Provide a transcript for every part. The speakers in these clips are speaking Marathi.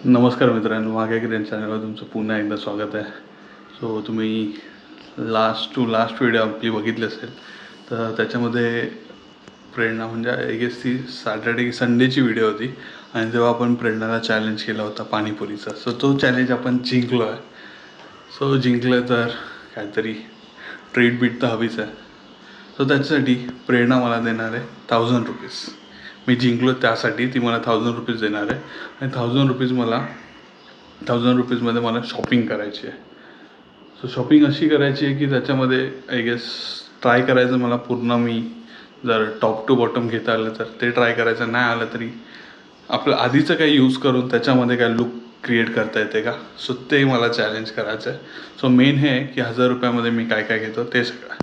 नमस्कार मित्रांनो, वाघ्या किरण चॅनलवर तुमचं पुन्हा एकदा स्वागत आहे. सो तुम्ही लास्ट व्हिडिओ आपली बघितली असेल, तर त्याच्यामध्ये प्रेरणा म्हणजे आय गेस ती सॅटर्डे संडेची व्हिडिओ होती. आणि तेव्हा आपण प्रेरणाला चॅलेंज केला होता पाणीपुरीचा. सो तो चॅलेंज आपण जिंकलो आहे. सो जिंकलं तर काहीतरी ट्रीट बीट तर हवीच आहे. सो त्याच्यासाठी प्रेरणा मला देणार आहे ₹1000. मी जिंकलो त्यासाठी ती मला ₹1000 देणार आहे. आणि ₹1000मध्ये मला शॉपिंग करायची आहे. सो शॉपिंग अशी करायची आहे की त्याच्यामध्ये आय गेस ट्राय करायचं मला पूर्ण. मी जर टॉप टू बॉटम घेता आलं तर ते ट्राय करायचं, नाही आलं तरी आपलं आधीचं काही यूज करून त्याच्यामध्ये काय लुक क्रिएट करता येते का, सो ते मला चॅलेंज करायचं आहे. सो मेन हे आहे की ₹1000मध्ये मी काय काय घेतो ते सगळं.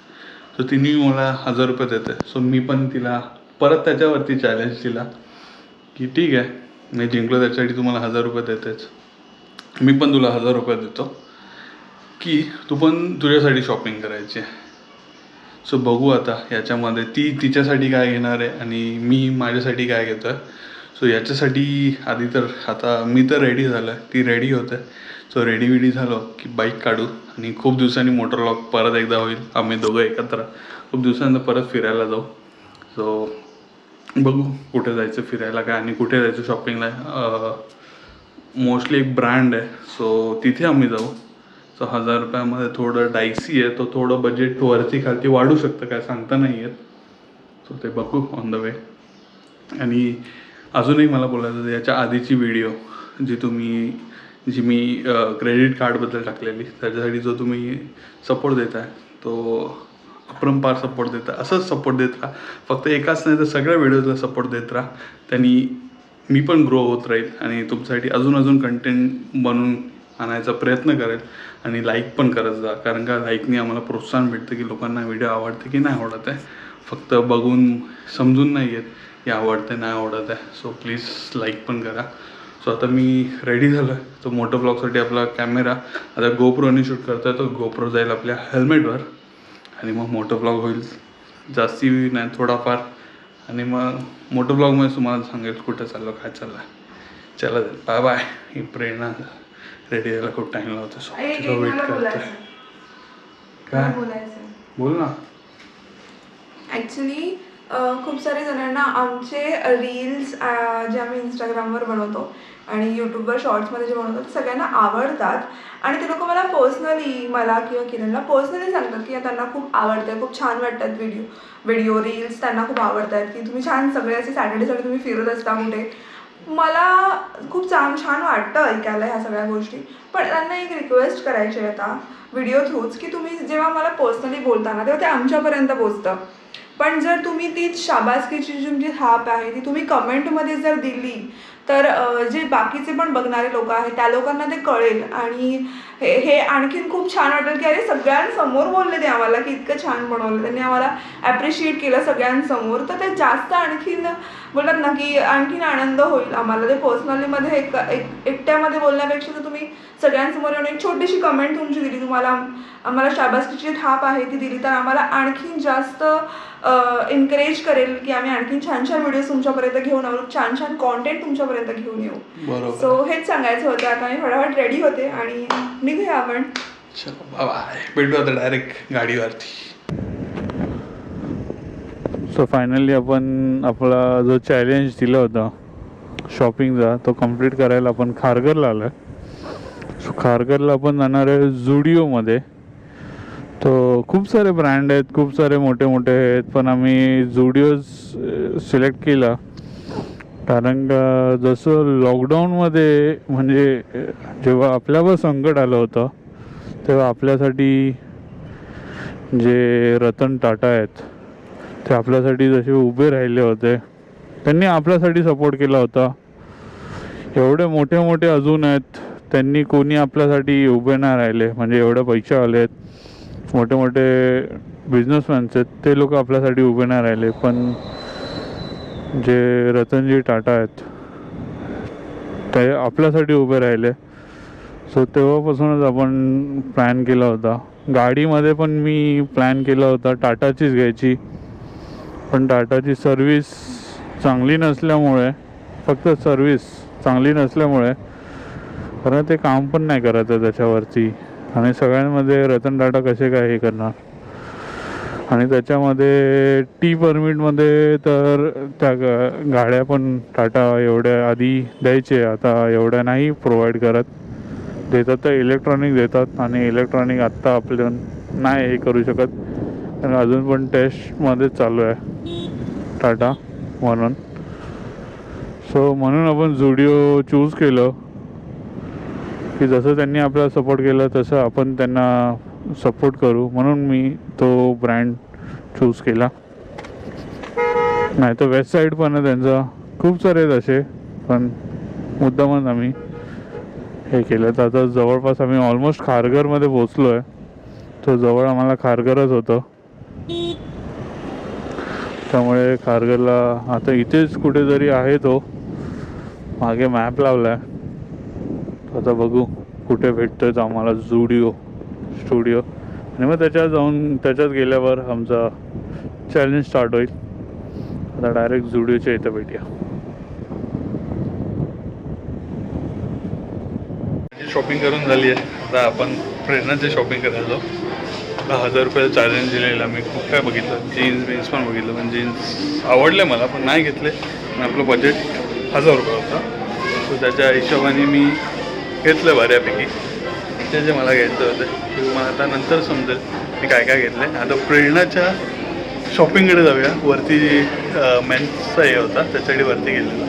सो तिने मला ₹1000 देते. सो मी पण तिला परत त्याच्यावरती चॅलेंज दिला की ठीक आहे, मी जिंकलो त्याच्यासाठी तुम्हाला ₹1000 देतेच, मी पण तुला ₹1000 देतो की तू पण तुझ्यासाठी शॉपिंग करायची आहे. सो बघू आता याच्यामध्ये ती तिच्यासाठी काय घेणार आहे आणि मी माझ्यासाठी काय घेतो आहे. सो याच्यासाठी आधी तर आता मी तर रेडी झालो आहे, ती रेडी होते. सो रेडी झालो की बाईक काढू आणि खूप दिवसांनी मोटर व्लॉग परत एकदा होईल. आम्ही दोघं एकत्र खूप दिवसांनी परत फिरायला जाऊ. सो बघू कुठे जायचं फिरायला काय आणि कुठे जायचं शॉपिंगला. मोस्टली एक ब्रँड आहे, सो तिथे आम्ही जाऊ. सो ₹1000मध्ये थोडं डायसी आहे, तो थोडं बजेट वरती खालती वाढू शकतं, काय सांगता नाही येत. सो ते बघू ऑन द वे. आणि अजूनही मला बोलायचं होतं, याच्या आधीची व्हिडिओ जी मी क्रेडिट कार्डबद्दल टाकलेली, त्याच्यासाठी जो तुम्ही सपोर्ट देताय तो अपरंपार सपोर्ट देता. असंच सपोर्ट देत राहा, फक्त एकाच नाही तर सगळ्या व्हिडिओजला सपोर्ट देत राहा. त्यांनी मी पण ग्रो होत राहील आणि तुमच्यासाठी अजून कंटेंट बनवून आणायचा प्रयत्न करेल. आणि लाईक पण करत जा, कारण का लाईकने आम्हाला प्रोत्साहन भेटतं की लोकांना व्हिडिओ आवडते की नाही आवडत आहे. फक्त बघून समजून नाही येत की आवडते नाही आवडत आहे. सो प्लीज लाईक पण करा. सो आता मी रेडी झालो आहे. तो मोटो ब्लॉगसाठी आपला कॅमेरा आता गोप्रोने शूट करतो आहे, तो गोप्रो जाईल आपल्या हेल्मेटवर आणि मग मोटो ब्लॉग होईल. जास्ती नाही थोडाफार. आणि मग मोटो ब्लॉगमध्ये तुम्हाला सांगेल कुठं चाललो काय चाललं आहे. चला बाय बाय. ही प्रेरणा रेडी व्हायला खूप टाईम लावतो. सो तिला वेट करतो. काय बोल ना. ॲक्च्युली खूप सारे जणांना आमचे रील्स जे आम्ही इंस्टाग्रामवर बनवतो आणि यूट्यूबवर शॉर्ट्समध्ये जे बनवतो ते सगळ्यांना आवडतात. आणि ते लोक मला किंवा किरणला पर्सनली सांगतात की त्यांना खूप आवडतं, खूप छान वाटतात व्हिडिओ रील्स त्यांना खूप आवडतात, की तुम्ही छान सगळे असे सॅटर्डेसाठी तुम्ही फिरत असता कुठे. मला खूप छान वाटतं ऐकायला ह्या सगळ्या गोष्टी. पण त्यांना एक रिक्वेस्ट करायची आहे आता व्हिडिओ थ्रूच, की तुम्ही जेव्हा मला पर्सनली बोलताना तेव्हा ते आमच्यापर्यंत पोचतं. पण जर तुम्ही ती शाबासकीची जी तुमची थाप आहे ती तुम्ही कमेंटमध्ये जर दिली तर जे बाकीचे पण बघणारे लोक आहेत त्या लोकांना ते कळेल. आणि हे आणखीन खूप छान वाटेल की अरे सगळ्यांसमोर बोलले ते आम्हाला की इतकं छान बनवलं, त्यांनी आम्हाला ॲप्रिशिएट केलं सगळ्यांसमोर. तर ते जास्त आणखीन बोलतात ना की आणखीन आनंद होईल आम्हाला. ते पर्सनलीमध्ये एकट्यामध्ये बोलण्यापेक्षा तर तुम्ही सगळ्यांसमोर येऊन एक छोटीशी कमेंट तुमची दिली, तुम्हाला आम्हाला शाबासकीची थाप आहे ती दिली, तर आम्हाला आणखीन जास्त एनकरेज करेल की आम्ही आणखीन छान छान तुमच्यापर्यंत घेऊन येऊ, छान कॉन्टेंट तुमच्यापर्यंत घेऊन येऊ. सो हेच सांगायचं होतं. आता मी फटाफट रेडी होते आणि निघूया आपण. चलो बाय, भेटू आता डायरेक्ट गाडीवरती. सो फायनली आपण आपला जो चॅलेंज दिला होता शॉपिंगचा तो कंप्लीट करायला आपण खारघरला आलो आहे. सो खारघरला आपण जाणार आहे झुडिओमध्ये. तो खूप सारे ब्रँड आहेत, खूप सारे मोठे आहेत, पण आम्ही झुडिओज सिलेक्ट केला कारण का जसं लॉकडाऊनमध्ये म्हणजे जेव्हा आपल्यावर संकट आलं होतं तेव्हा आपल्यासाठी जे रतन टाटा आहेत ते आपल्यासाठी जसे उभे राहिले होते, त्यांनी आपल्यासाठी सपोर्ट केला होता. एवढे मोठे अजून आहेत, त्यांनी कोणी आपल्यासाठी उभे नाही राहिले. म्हणजे एवढे पैसे आले आहेत, मोठे बिझनेसमॅन्स आहेत, ते लोक आपल्यासाठी उभे नाही राहिले. पण जे रतनजी टाटा आहेत ते आपल्यासाठी उभे राहिले. सो तेव्हापासूनच आपण प्लॅन केला होता. गाडीमध्ये पण मी प्लॅन केला होता टाटाचीच घ्यायची, पण टाटाची सर्विस चांगली नसल्यामुळे, फक्त सर्विस चांगली नसल्यामुळे कारण ते काम पण नाही करायचं त्याच्यावरती. आणि सगळ्यांमध्ये रतन टाटा कसे काय हे करणार. आणि त्याच्यामध्ये टी परमिटमध्ये तर त्या गाड्या पण टाटा एवढ्या आधी द्यायचे, आता एवढ्या नाही प्रोव्हाइड करत. देतात तर इलेक्ट्रॉनिक देतात, आणि इलेक्ट्रॉनिक आत्ता आपलं नाही हे करू शकत, कारण अजून पण टेस्टमध्येच चालू आहे टाटा म्हणून. सो म्हणून आपण झुडिओ चूज केलं, की जसं त्यांनी आपल्याला सपोर्ट केलं तसं आपण त्यांना सपोर्ट करू, म्हणून मी तो ब्रँड चूज केला. नाही तर वेस्ट साईड पण आहे त्यांचा, खूप सारे आहेत असे, पण मुद्दामच आम्ही हे केलं. तर आता जवळपास आम्ही ऑलमोस्ट खारघरमध्ये पोचलो आहे. तो जवळ आम्हाला खारघरच होतं, त्यामुळे खारघरला आता इथेच कुठेतरी आहे. तो मागे मॅप लावला आहे, आता बघू कुठे भेटतोय आम्हाला स्टुडिओ. आणि मग त्याच्यात गेल्यावर आमचा चॅलेंज स्टार्ट होईल. आता डायरेक्ट झुडिओच्या इथं भेटूया. शॉपिंग करून झाली आहे. आता आपण प्रेरणाची शॉपिंग करायचो. 1000 रुपयाचं चॅलेंज दिलेलं. मी खूप काय बघितलं, जीन्स पण बघितलं, पण जीन्स आवडले मला, पण नाही घेतले. आणि आपलं बजेट 1000 रुपये होता. सो त्याच्या हिशोबाने मी घेतलं बऱ्यापैकी जे मला घ्यायचं होतं. मला आता नंतर समजेल मी काय काय घेतलं आहे. आता प्रेरणाच्या शॉपिंगकडे जाऊया. वरती मेन्सचा हे होता, त्याच्याकडे वरती गेलेला.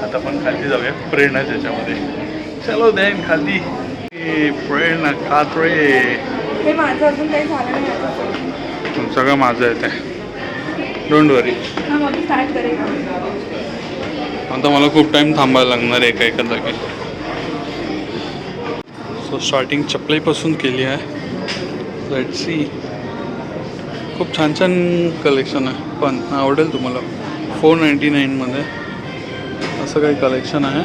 आता आपण खाली जाऊया प्रेरणाच्या ह्याच्यामध्ये. चलो देन खाली. प्रेरणा खात रे. हे माझं अजून काही झालं नाही. सगळं माझं आहे ते, डोंट वरी. मग स्टार्ट करेल. आता मला खूप टाईम थांबायला लागणार आहे एका जागी. सो स्टार्टिंग चपलीपासून केली आहे. Let's see. खूप छान छान कलेक्शन आहे, पण आवडेल तुम्हाला. 499मध्ये असं काही कलेक्शन आहे.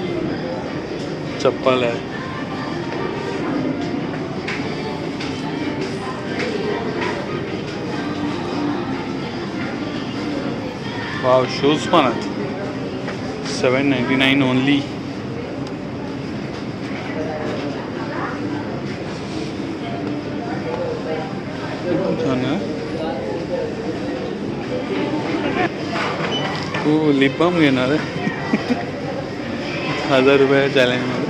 चप्पल आहे, वाव. शूज पण आहेत. 799 ओनली. छान आहे. तू लिप बाम घेणार आहे 1000 रुपया चॅलेंजमध्ये.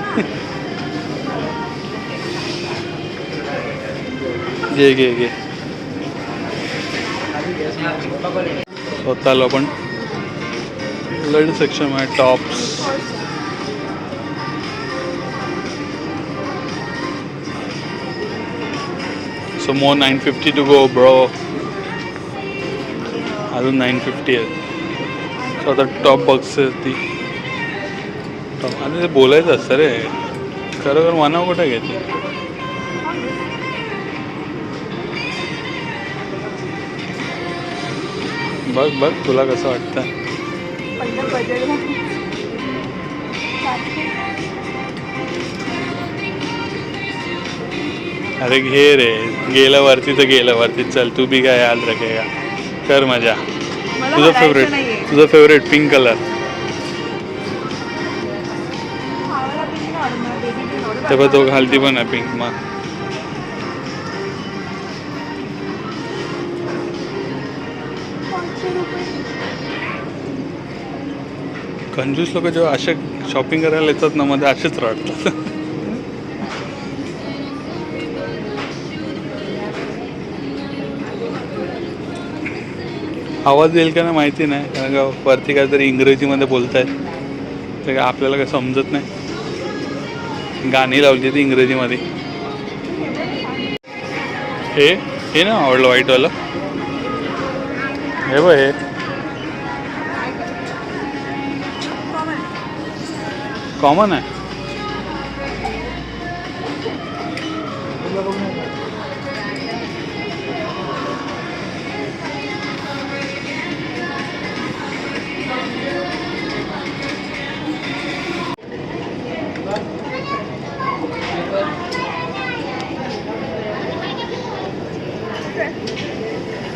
घे. स्वतःला पण लेडी सेक्शन आहे. Tops. So more 950 to go bro. अजून 950 आहे. सो आता टॉप बॉक्स ती टॉप. आणि ते बोलायचं असतं रे, खरोखर मनावर कुठे घेते. बघ तुला कसं वाटतं. अरे घे रे, गेलं वरती. चल तू बी काय याद रखेगा. कर मजा. तुझं फेवरेट पिंक कलर. तेव्हा तो घालती पण आहे पिंक. मग कंजूस लोक जेव्हा असे शॉपिंग करायला येतात ना, मध्ये असेच रडतात. आवाज येईल का नाही माहिती नाही, कारण का वरती काहीतरी इंग्रजीमध्ये बोलतायत, ते काय आपल्याला काही समजत नाही. गाणी लावली ती इंग्रजीमध्ये. हे ना आवडलं व्हाईटवालं. हे बघ, हे कॉमन आहे.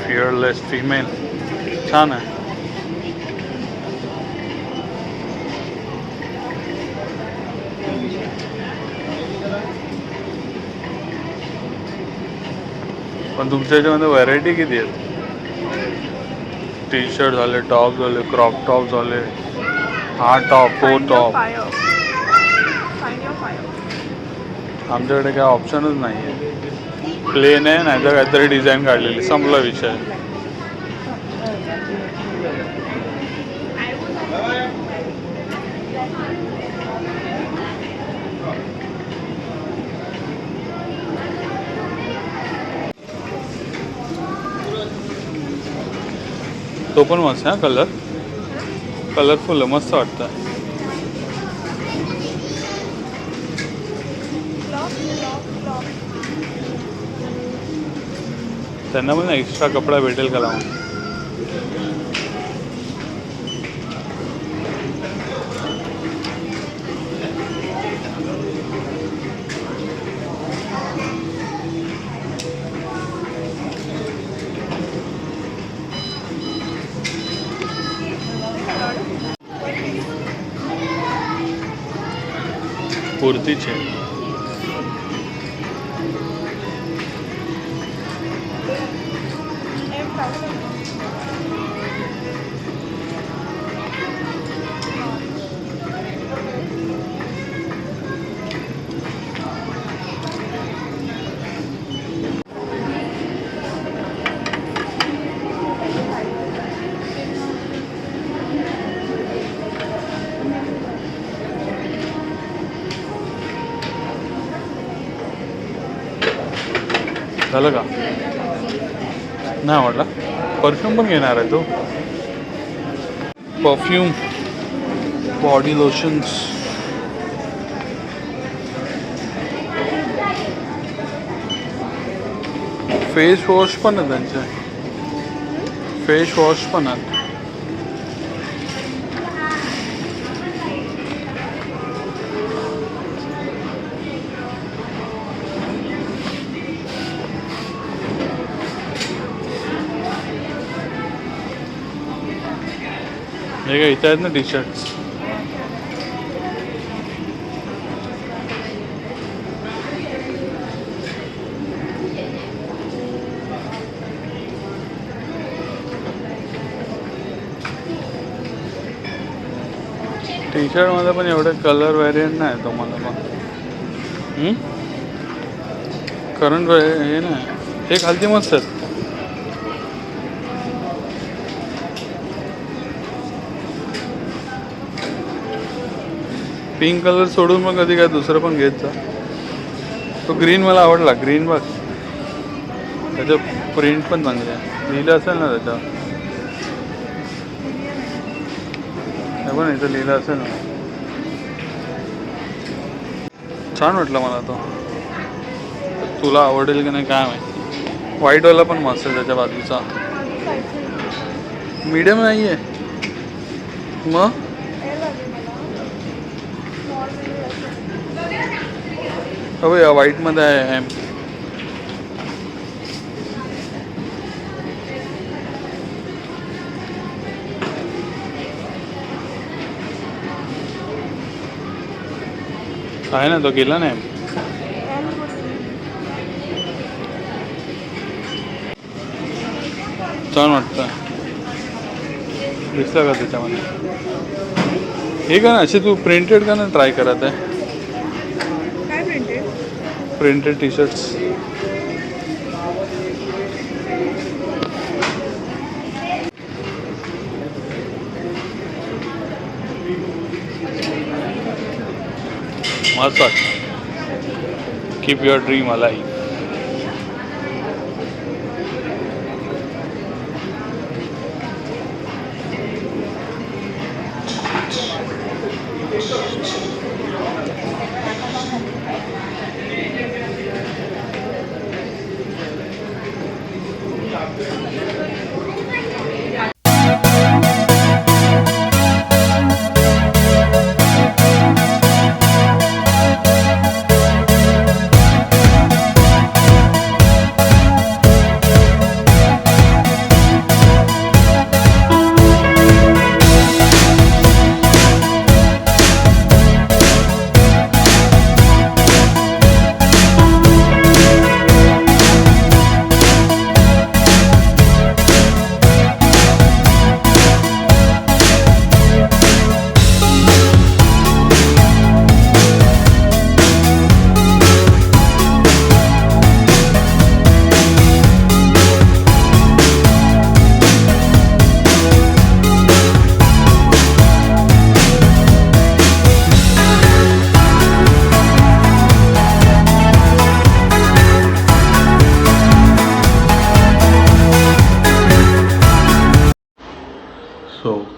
फिअरलेस फिमेल छान आहे. पण तुमच्या ह्याच्यामध्ये व्हरायटी किती आहेत? टी शर्ट झाले, टॉप झाले, क्रॉप टॉप झाले, हा टॉप तो टॉप. आमच्याकडे काय ऑप्शनच नाही आहे. प्लेन आहे नाही तर काहीतरी डिझाईन काढलेली, संपला विषय. तो पण मस्त आहे कलर, कलरफुल आहे, मस्त वाटतं. त्यांना पण एक्स्ट्रा कपडा भेटेल का लावून? कुर्तीचे झालं का? नाही आवडला. परफ्यूम पण घेणार आहे तो. Perfume, body lotions, face wash पण आहे त्यांचे. फेस वॉश पण आहेत. हे काय इथे आहेत ना टी शर्ट्स. टी शर्टमध्ये पण एवढे कलर व्हेरियंट नाही तुम्हाला पण. करंट हे नाही, हे खालती मस्त आहेत. पिंक कलर सोडून मग कधी काय दुसरं पण घेत जा. तो ग्रीन मला आवडला. ग्रीन बघ, त्याचं प्रिंट पण चांगले आहे. लिहिलं असेल ना त्याच्यावर, हे पण इथं लिहिलं असेल ना. छान वाटलं मला तो. तुला आवडेल की नाही काय माहिती. व्हाईटवाला पण मस्त आहे त्याच्या बाजूचा. मीडियम नाही आहे मग. हो या व्हाईटमध्ये आहे. आहे ना तो, गेला नाही. छान वाटतं. दिसलं का त्याच्यामध्ये? हे का ना असे तू प्रिंटेड का ना ट्राय करत आहे. Printed T shirts. मस्त वाटतं. Keep your dream alive.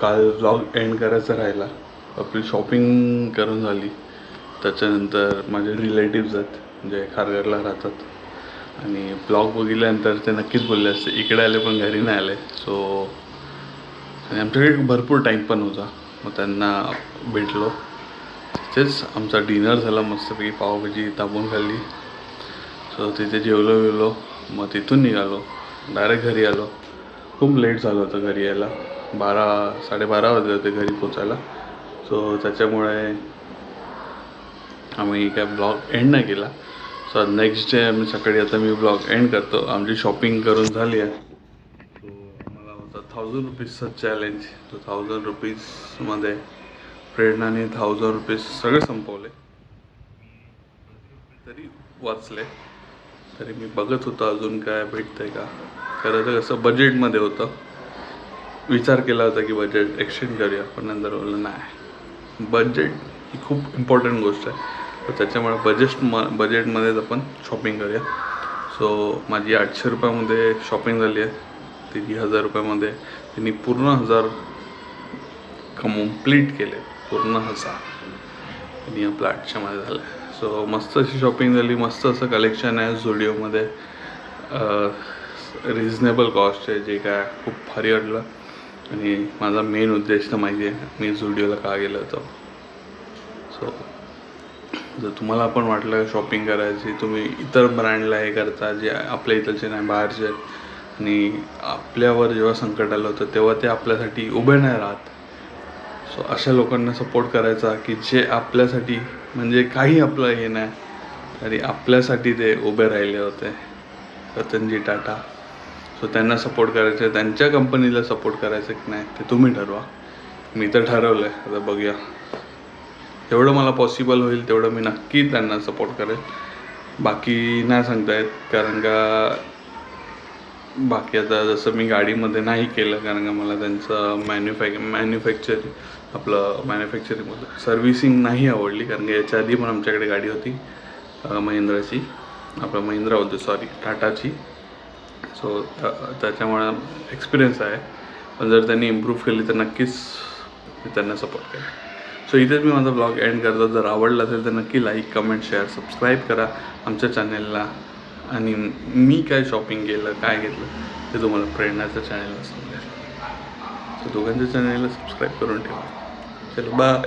काल व्लॉग एंड करायचा राहिला. आपली शॉपिंग करून झाली. त्याच्यानंतर माझे रिलेटिव्ज आहेत जे खारघरला राहतात आणि ब्लॉग बघितल्यानंतर ते नक्कीच बोलले असते इकडे आले पण घरी नाही आले. सो आणि आमच्याकडे भरपूर टाईम पण होता, मग त्यांना भेटलो. तिथेच आमचा डिनर झाला, मस्तपैकी पावभाजी ताबून खाल्ली. सो तिथे जेवलो, मग तिथून निघालो, डायरेक्ट घरी आलो. खूप लेट झालं होतं घरी यायला, 12-12:30 वाजले होते घरी पोचायला. सो त्याच्यामुळे आम्ही काय ब्लॉग एंड नाही केला. सो नेक्स्ट डे आम्ही सकाळी आता मी ब्लॉग एंड करतो. आमची शॉपिंग करून झाली आहे. सो आम्हाला होता 1000 रुपीजचा चॅलेंज. तो 1000 रुपीजमध्ये प्रेरणाने 1000 रुपीज सगळे संपवले. तरी वाचले, तरी मी बघत होतो अजून काय भेटतंय का. खरं तर कसं बजेटमध्ये होतं. विचार केला होता की बजेट एक्सटेंड करूया, पण नंतर बोललं नाही, बजेट ही खूप इम्पॉर्टंट गोष्ट आहे. तर त्याच्यामुळे बजेटमध्येच आपण शॉपिंग करूया. सो माझी 800 रुपयामध्ये शॉपिंग झाली आहे. तिने 1000 रुपयामध्ये तिने पूर्ण 1000 कम्प्लीट केले. पूर्ण 1000 तिने आपल्या 800मध्ये झालं. सो मस्त अशी शॉपिंग झाली. मस्त असं कलेक्शन आहे झुडिओमध्ये. रिजनेबल कॉस्ट आहे, जे काय खूप भारी वाटलं. आणि माझा मेन उद्देश तर माहिती आहे मी झुडिओला का गेलो होतो. सो जर तुम्हाला पण वाटलं शॉपिंग करायची, तुम्ही इतर ब्रँडला हे करता जे आपल्या इथलचे नाही बाहेरचे आहेत, आणि आपल्यावर जेव्हा संकट आलं होतं तेव्हा ते आपल्यासाठी उभे नाही राहत. सो अशा लोकांना सपोर्ट करायचा की जे आपल्यासाठी म्हणजे काही आपलं हे नाही तरी आपल्यासाठी ते उभे राहिले होते. रतनजी टाटा. सो त्यांना सपोर्ट करायचं आहे, त्यांच्या कंपनीला सपोर्ट करायचं की नाही ते तुम्ही ठरवा. मी तर ठरवलं आहे, आता बघूया. जेवढं मला पॉसिबल होईल तेवढं मी नक्की त्यांना सपोर्ट करेन. बाकी नाही सांगता येत, कारण का बाकी आता जसं मी गाडीमध्ये नाही केलं, कारण का मला त्यांचं मॅन्युफॅक्चरिंगमध्ये सर्व्हिसिंग नाही आवडली. कारण की याच्या आधी पण आमच्याकडे गाडी होती महिंद्राची, महिंद्रा होती टाटाची. सो त्याच्यामुळे एक्सपिरियन्स आहे. पण जर त्यांनी इम्प्रूव्ह केली तर नक्कीच मी त्यांना सपोर्ट करेन. सो इथेच मी माझा ब्लॉग एंड करतो. जर आवडला असेल तर नक्की लाईक, कमेंट, शेअर, सबस्क्राईब करा आमच्या चॅनेलला. आणि मी काय शॉपिंग केलं, काय घेतलं ते तुम्हाला प्रेरणाच्या चॅनेलला समजेल. सो दोघांच्या चॅनेलला सबस्क्राईब करून ठेवा. चलो बाय.